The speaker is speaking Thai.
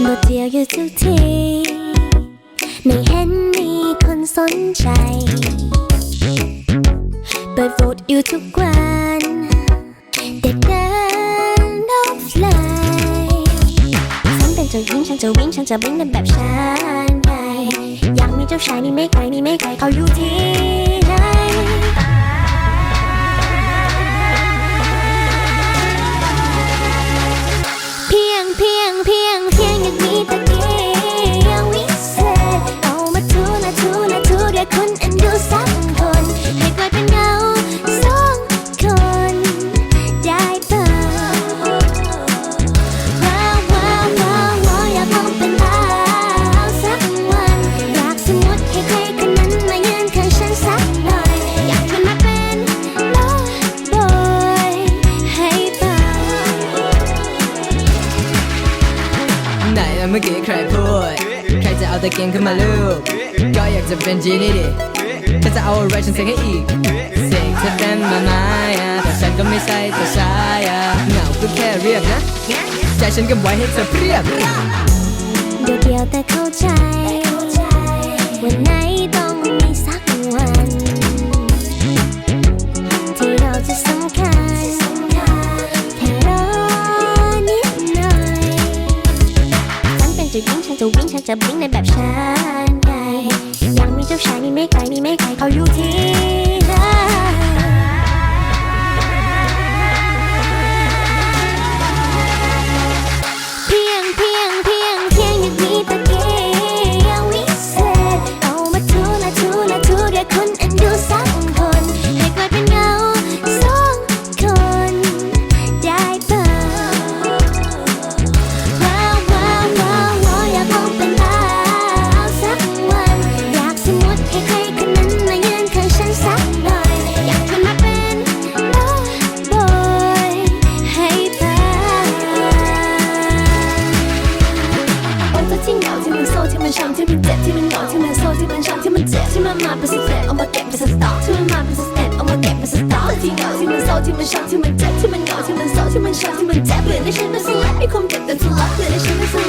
โดดเดี่ยวอยู่ทุกทีไม่เห็นมีคนสนใจเปิดโหวตอยู่ทุกวันเด็กเดินรอบเลยฉันเป็นเจ้าหญิงฉันจะวิ่งฉันจะวิ่งเป็นแบบฉันไงอยากมีเจ้าชายนี่ไม่ไกลนี่ไม่ไกลเขาอยู่ที่ไหนเพียงอยากมีตะเกียงวิเศษเอามาทูนะเรียกคนอันดูสักคนให้กลายเป็นเงาสองคนได้เปล่าว้าวอยากลองเป็นบ่าวสักวันอยากสมมติให้ใครคนนั้นมายืนข้างฉันสักหน่อยอยากชวนมาเป็นโลบอยให้เปล่าไหนเมื่อกี้ใครพูดใครจะเอาตะเกียงขึ้นมาลูบก็อยากจะเป็นจีนี่ดิถ้าจะเอาอะไรฉันเสกให้อีกเสกเธอเป็นมาไม้แต่ฉันก็ไม่ใช่ตัวชายเหงาก็แค่เรียกนะใจฉันก็ไว้ให้เธอเพียบเดียวแต่เข้าใจวันไหนต้องมีสักวันที่เราจะสำคัญแค่รอนิดหน่อยฉันเป็นเจ้าหญิงฉันจะวิ่งฉันจะบลิ้งในแบบฉันไงอยากมีเจ้าชายนี่ไม่ไกลเขาอยู่ที่ไหนเพียงอยากมีตะเกียงวิเศษเอามาทูนะเรียกคนอันดูสักคนให้กลายเป็นเงาสองคนได้เปล่าว้าวอยากลองเป็นบ่าวสักวันอยากสมมติให้ใครคนนั้นมายืนข้างฉันสักหน่อยอยากชวนมาเป็นโลบอยให้เปล่าที่เหงาที่มันโซ่ที่มันช้ำที่มันเจ็บที่มันเหงาที่มันโซ่ที่มันช้ำที่มันเจ็บที่มันมาเป็นสเต็ปเอามาเก็บเป็นสต็อกที่มันมาเป็นสเต็ปเอามาเก็บเป็นสต็อกที่เหงาที่มันโซ่ที่มันช้ำที่มันเจ็บที่มันเหงาที่มันโซ่ที่มันช้ำที่มันเจ็บเปลี่ยนให้ฉันเป็นสลัดมีความเจ็บเป็นสลัดเปลี่ยนให้ฉันเป็นสลั